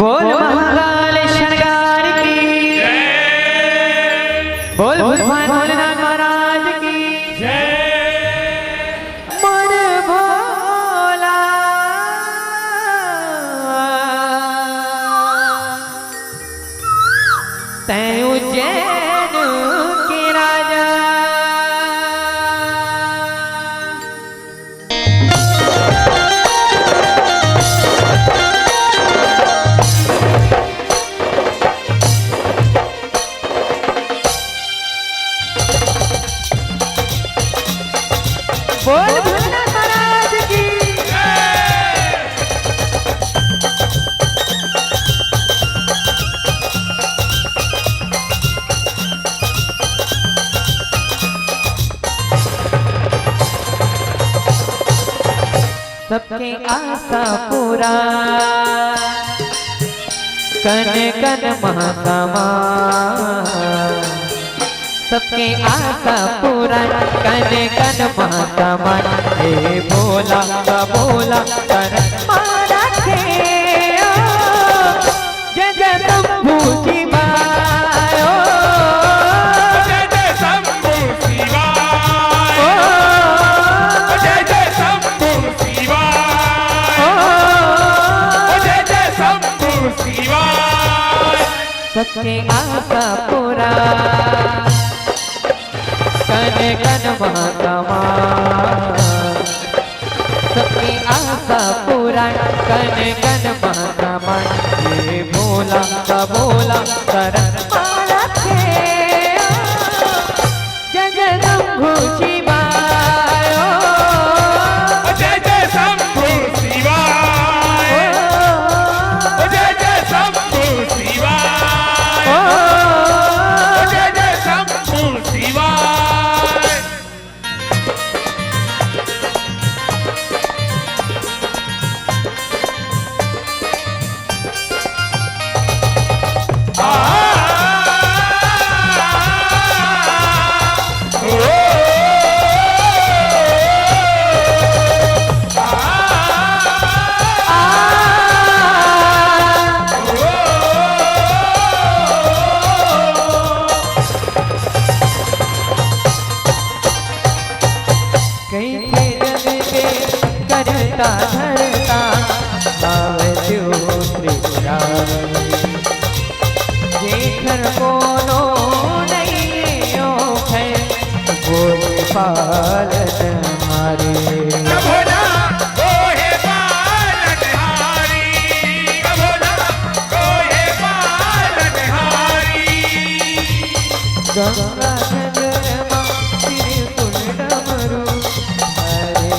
बोल महाकाल शृंगार की बोल भगवान भोलेनाथ महाराज की मन भोला तै उज्जैन के राजा बोल भोलेनाथ महाराज की सबके आशा पूरा कन कन महाकामा सबके आशा पूरा कन कन महाकामा हे भोला का भोला कर मारा के जय जय शंभू शिवाय जय जय शंभू शिवाय जय जय शंभू शिवाय जय जय शंभू शिवाय सबके आशा पूरा कन कन महाकामा सबकी आशा पूरा कन कन महाकामा ये भोला का भोला कर मारा के जय जय शंभू शिवाय जय जय शंभू शिवाय जय जय शंभू शिवाय जय जय शंभू शिवाय करता धरता जेठर कोनो नहीं है बोल पालन हमारे भोला कोहे पालनहारी भोला कोहे पालनहारी गंगा नगरमा त्रिपुर डमरू हरे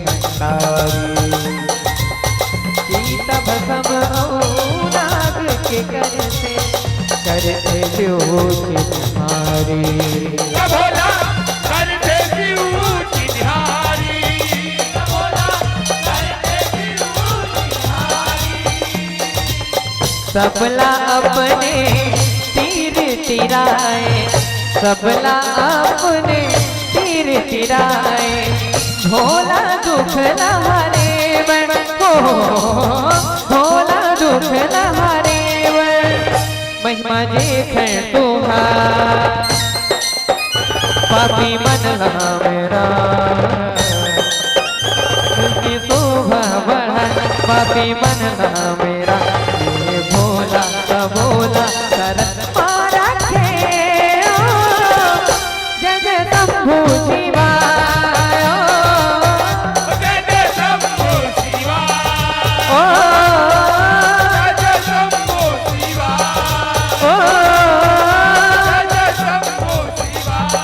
भंडारी सीता भसम नाग के करते जोशी तुम्हारी भोला करते ऊंची धारी भोला करते ऊंची धारी सबला अपने तीर तिराए सबला अपने तीर तिराए भोला दुख लहारे बन को भोला दुख लहारे बन महिमा देखे तुम्हारा पापी मन लहा मेरा उसकी शोभा बढ़ा पापी मन लहा मेरा ये भोला का भोला कर मारा के जय जय शंभू शिवाय जय जय शंभू शिवाय जय जय शंभू शिवाय जय जय शंभू शिवाय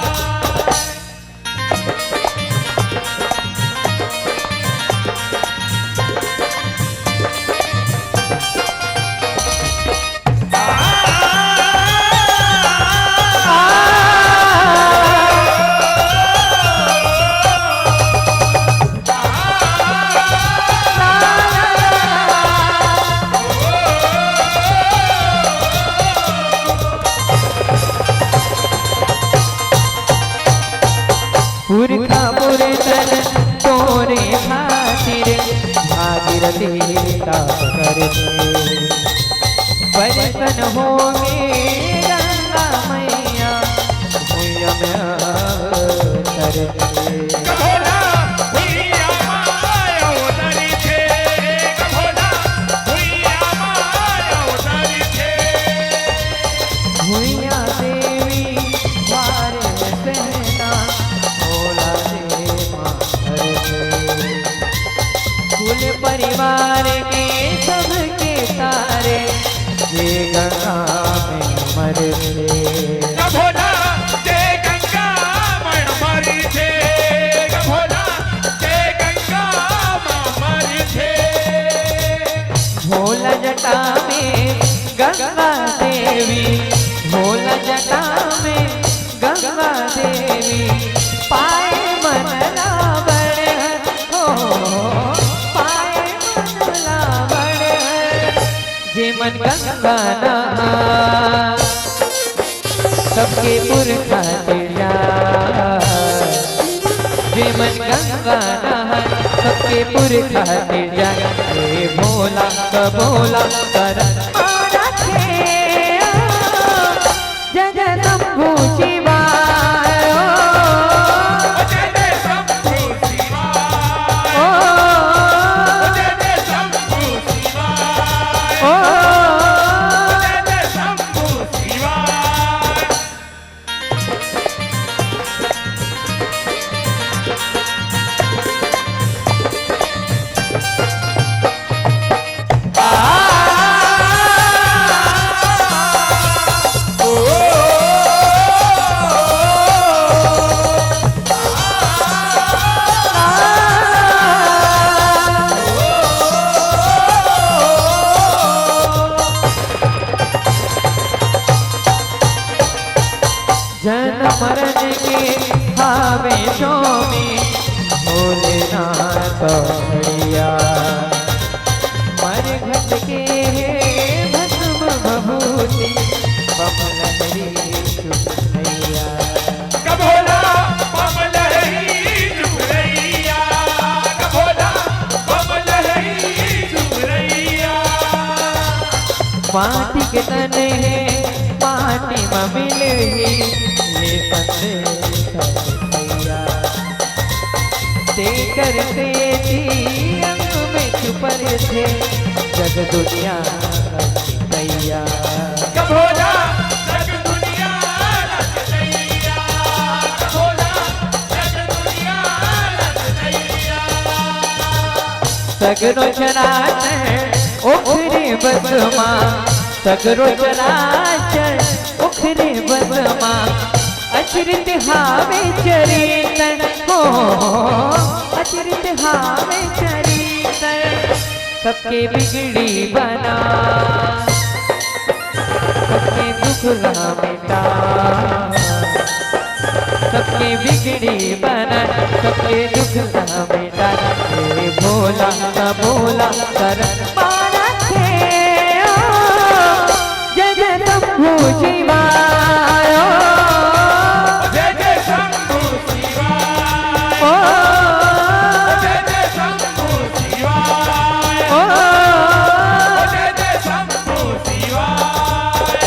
पुरखा पुरतन तोरे खातिर भागीरथी ताप करते बरसन होंगे गंगा मैया भूया में अवतरे। कभोला भुइया माया उतरी थे, कभोला भुइया माया उतरी थे। भूया देवी वारे सहना भोला दे मारे। कुल परिवार के सबके तारे ये गंगा में मरे। कभोला जय गंगा मण मरी थे, कभोला जय गंगा मरी थे। भोला जटा में गंगा देवी, भोला जटा में गंगा देवी पाए मनला बड़े हो, पाए मनला बड़े जे मन गंगा नहा सबके पुरखा दिया। जे मन गंगा नहा सबके पुरखा दिया। हे भोला कबोला कर मारा थे जय जय शंभू शिवाय। जय जय शंभू शिवाय, ओ जय जय शंभू शिवाय, ओ जय जय शंभू शिवाय। जन मरण के आवेशों में भोलेनाथ बढ़िया। मर घट के भस्म भभूति बमलहरी चुनैया। कभोला बमलहरी चुनैया, कभोला बमलहरी चुनैया। माटी के तन है माटी में मिले ही ये संदेश भैया। ते करते जी अंग में छुपर थे जग दुनिया भैया। कभोला जग दुनिया रच दैया, कभोला जग दुनिया रच दैया। सगरो चराचर उखरे बदमा, सगरो चराचर उखरे बदमा। अचरित हावे चरितन हो, अचरित हावे चरितन। सबके बिगड़ी बना सबके दुख ला मिटा। सबके बिगड़ी बना सबके दुख ला मिटा। हे भोला कबोला कर मारा थे जय जय शंभू शिवाय। जय जय शंभू शिवाय, ओ जय जय शंभू शिवाय, ओ जय जय शंभू शिवाय।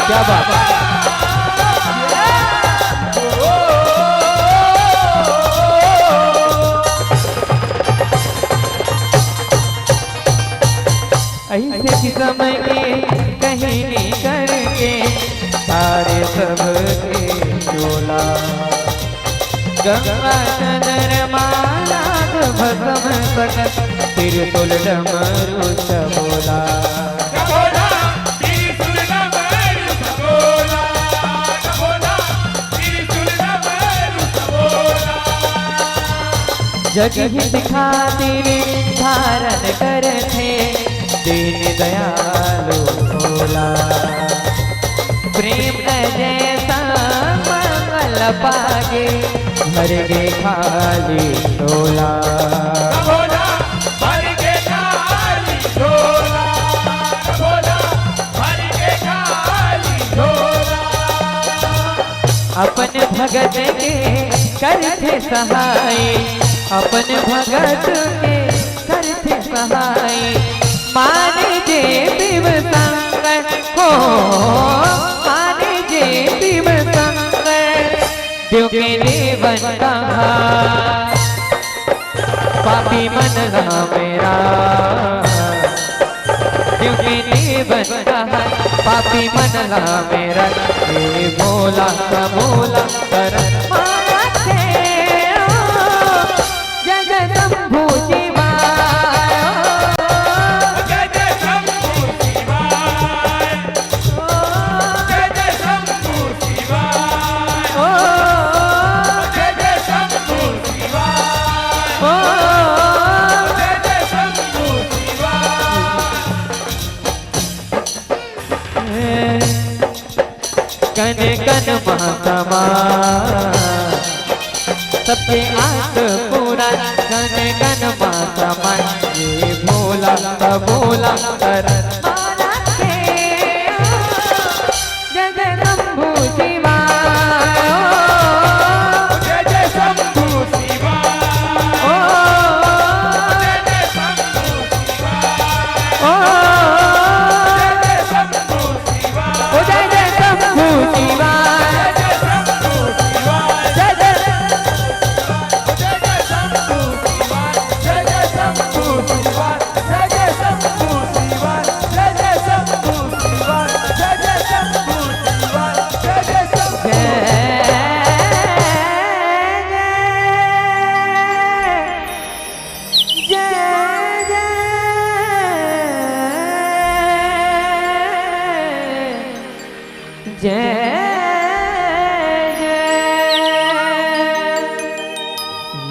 क्या बात है। ऐसे की समय के कहनी करके सारे सबके चोला। गंगा चंद्रमा नाग भस्म सकत तिरतुल डमरू बोला। कभोला त्रिशूल डमरू सबोला, कभोला त्रिशूल डमरू सबोला। जग हित खातिर धारण कर थे दीन दयालु भोला। प्रेम जैसा मंगल पागे भर गे खाली टोला। कभोला भर के भगत के करते सहाय, अपने भगत के करते सहाय। माने जे शिव शंकर हो, माने जे शिव शंकर, देव के देवन कहा पापी मन रहा मेरा। देव के देवन कहा पापी मन रहा मेरा। ये भोला का भोला कर माया थे, जगदम्भु शिवाय, जय जय शंभू शिवाय, जय जय शंभू शिवाय, ओ जय जय शंभू शिवाय, ओ जय जय शंभू शिवाय। कन कन महात्मा सबके आस पूरा, कन कन महात्मा। ये भोला का भोला कर माया थे, जगदम्भु शिवाय, जय जय शंभू शिवाय, ओ जय जय शंभू शिवाय, ओ जय जय शंभू शिवाय, ओ जय जय शंभु शिवाय, जय जय शंभू शिवाय, जय जय जय जय शंभू शिवाय, जय जय शंभू शिवाय, जय जय शंभू शिवाय, जय जय शंभू शिवाय, जय जय शंभू शिवाय, जय जय शंभू।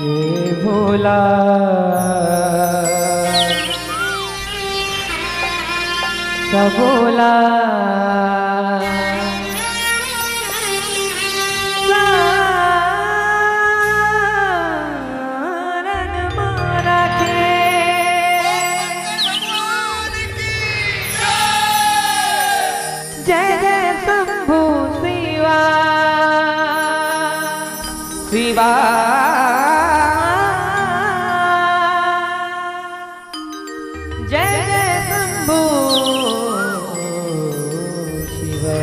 ये भोला का भोला सारन मारा के। जय जय शंभु शिवा शिवा, जय जय शंभु शिवा।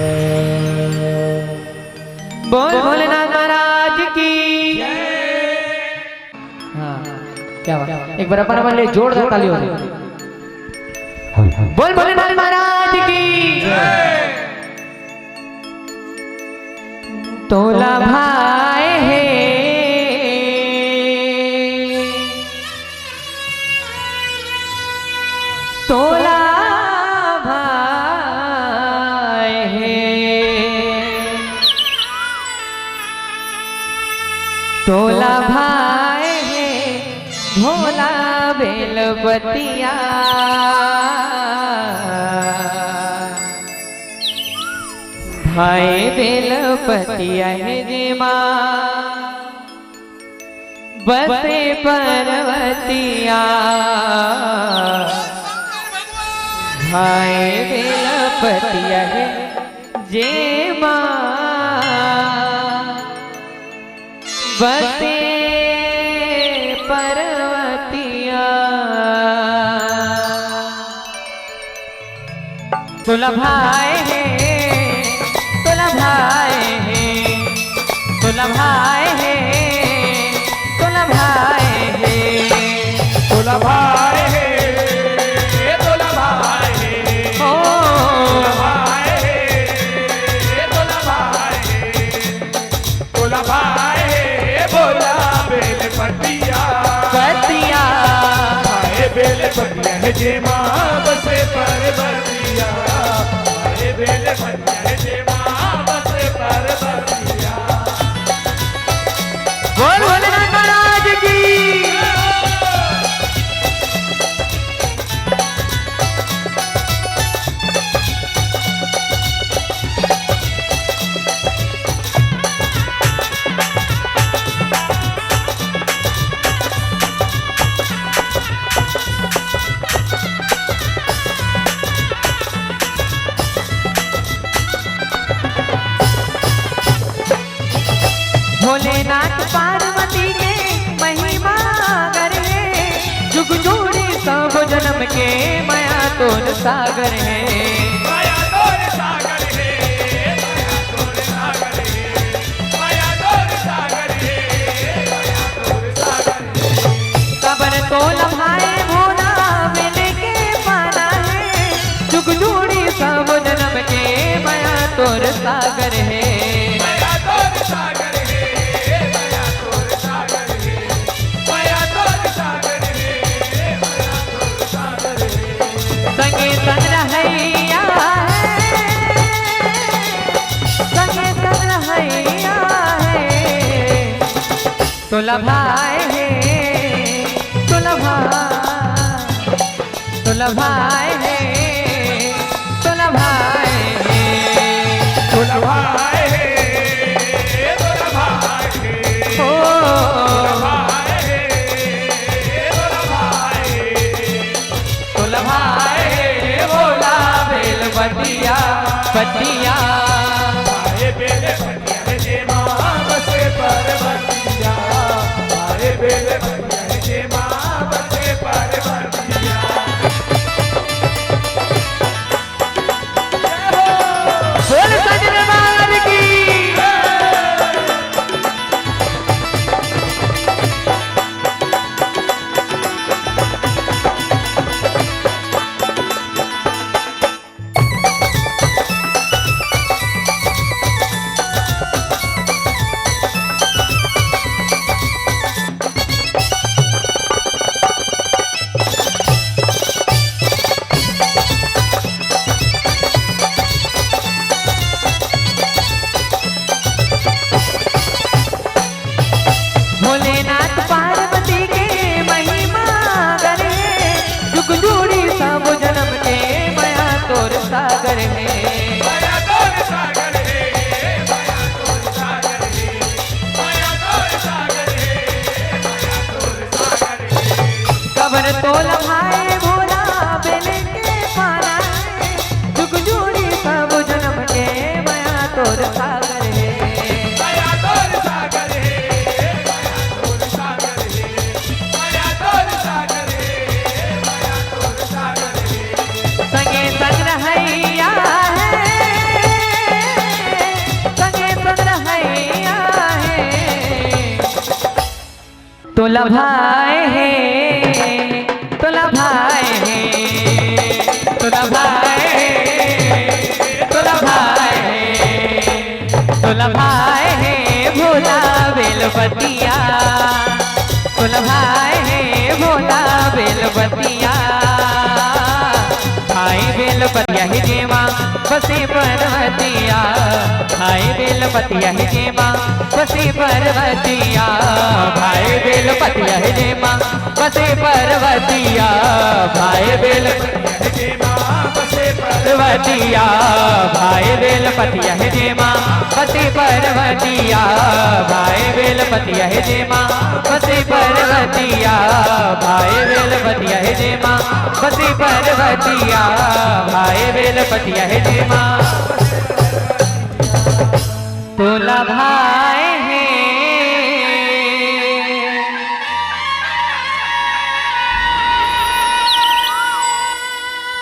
बोल भोलेनाथ महाराज की। हाँ क्या बात, एक बार अपन ले जोरदार ताली हो। बोल भोलेनाथ महाराज की। तोला भाई है तोला भाई है, तोला भाई है भोला बेलबतिया। भाई बेलबतिया है जे माँ बसे पर्वतिया। भाई बेलबतिया है जे माँ बसे पर्वतिया। तोला भाई है, तोला भाई है, तोला भाई है, तोला भाई है, तोला भाई है, तोला भाई है, ओ तोला भाई है, तोला भाई है, तोला भाई है, बोला बेलपतिया बतिया। भाई बेलपतिया है जे माँ बसे पर्वतिया। भाई बेलपतिया है जे माँ बसे पर्वतिया। बोल भोलेनाथ महाराज की। भोलेनाथ पार्वती के महिमा करे, जुग जोड़ी सब जन्म के माया तोर सागर है। माया तोर सागर है, माया तोर सागर है, माया तोर सागर है, माया तोर सागर है। कबर तोल भाई भोला बेले के पाना है, जुग जोड़ी सब जन्म के माया तोर सागर है। माया तोर सागर है, माया तोर सागर है, माया तोर सागर है, माया तोर सागर है। संगे संग रहैया है, संगे संग रहैया है, तोला भाई है, तोला भाई, तोला भाई है, तोला भाई है। तोला भाई है, तोला भाई है, ओ तोला भाई है, तोला भाई है। तोला भाई है, भोला बेल बतिया बतिया। आए बेले बतिया है जे माँ बसे पार्वतिया, आए बेले बतिया है जे माँ बसे पार्वतिया। बोल सजने मार की। भोलेनाथ पार्वती के महिमा करे, जुग जोड़ी सब जन्म के माया तोर सागर है। माया तोर सागर है, माया तोर सागर है, माया तोर सागर है, माया तोर सागर है। कबर तोल भाई भोला बेले के पाना है, जुग जोड़ी सब जन्म के माया तोर सागर है। माया तोर सागर है, माया तोर सागर है, माया तोर सागर है, माया तोर सागर है। संगे संग रहैया है, संगे संग रहैया है, तोला भाई है, तोला भाई है, तोला भाई है, तोला भाई है, तोला भाई है, भोला बेलबतिया, तोला भाई है, भोला बेलबतिया। हाय बेलपतिया ही जेमा बसे पर्वतिया, हाय बेलपतिया ही जेमा बसे पर्वतिया, भाई बेलपतिया ही जेमा बसे पर्वतिया, भाई बेलपतिया है जे माँ बसे पर्वतिया, भाई बेलपतिया है जेमा बसे पर्वतिया, भाई बेलपतिया है जेमा बसे पर्वतिया, भाई बेलपतिया है जेमा बसे पर्वतिया, भाई बेलपतिया है जेमा। तोला भाई है,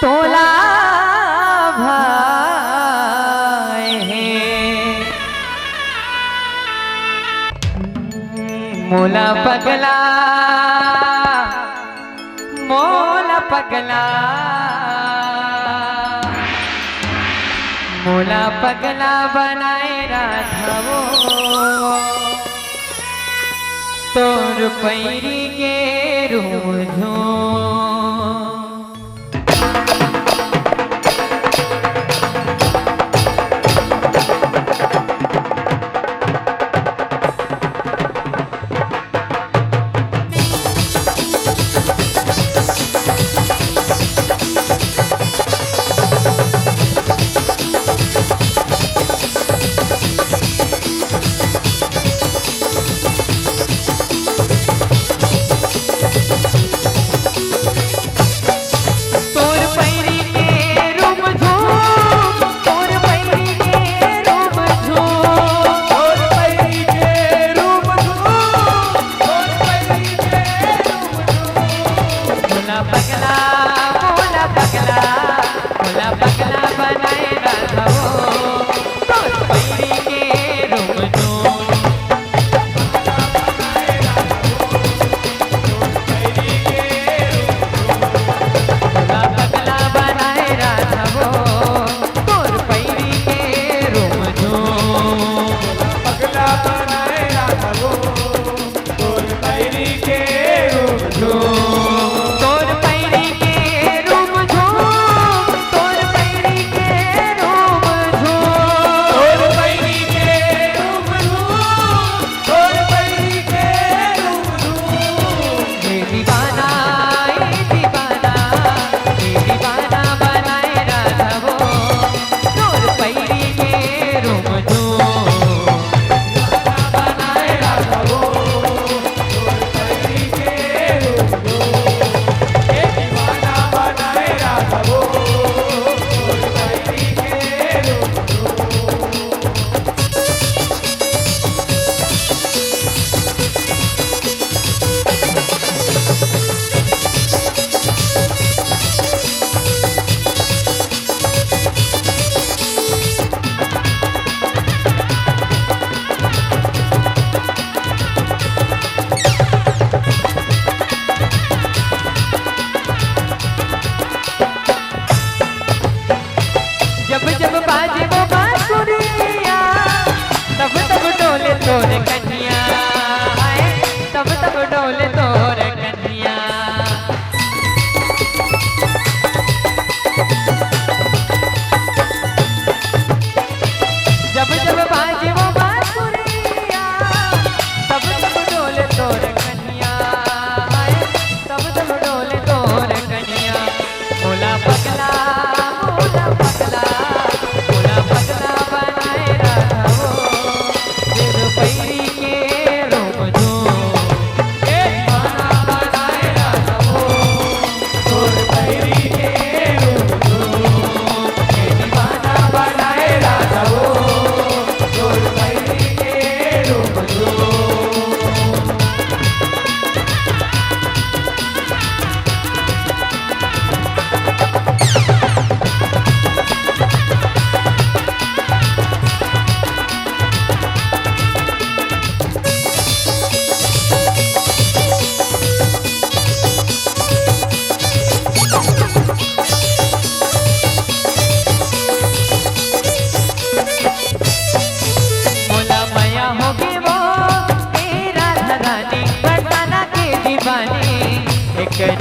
तोला भाई है, मोला पगला, मोला पगला, मोला पगला बनाए राधावो, तोर पैरी के रूझो।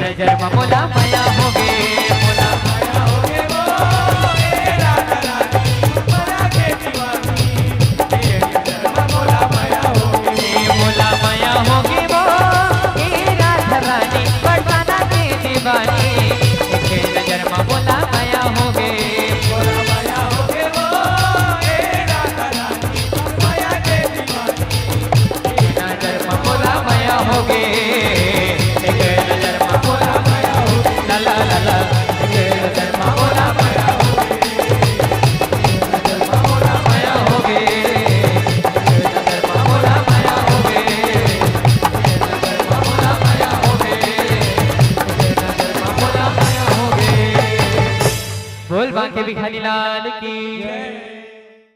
नजर में मोला माया हो गे मोला माया हो गे वो ए राधा रानी माया के दीवानी ये नजर में मोला माया हो गे मोला माया हो गे वो ए राधा रानी बरसाना के दीवानी एक नजर में मोला माया हो गे मोला माया हो गे वो ए राधा रानी माया के दीवानी नजर में मोला माया हो गे एक नजर में मोला माया हो गे ला ला ला ला एक नजर में मोला माया हो गे नजर में मोला माया हो गे नजर में मोला माया हो गे नजर में मोला माया हो गे नजर में मोला माया हो गे बोल बांके भिखारी लाल की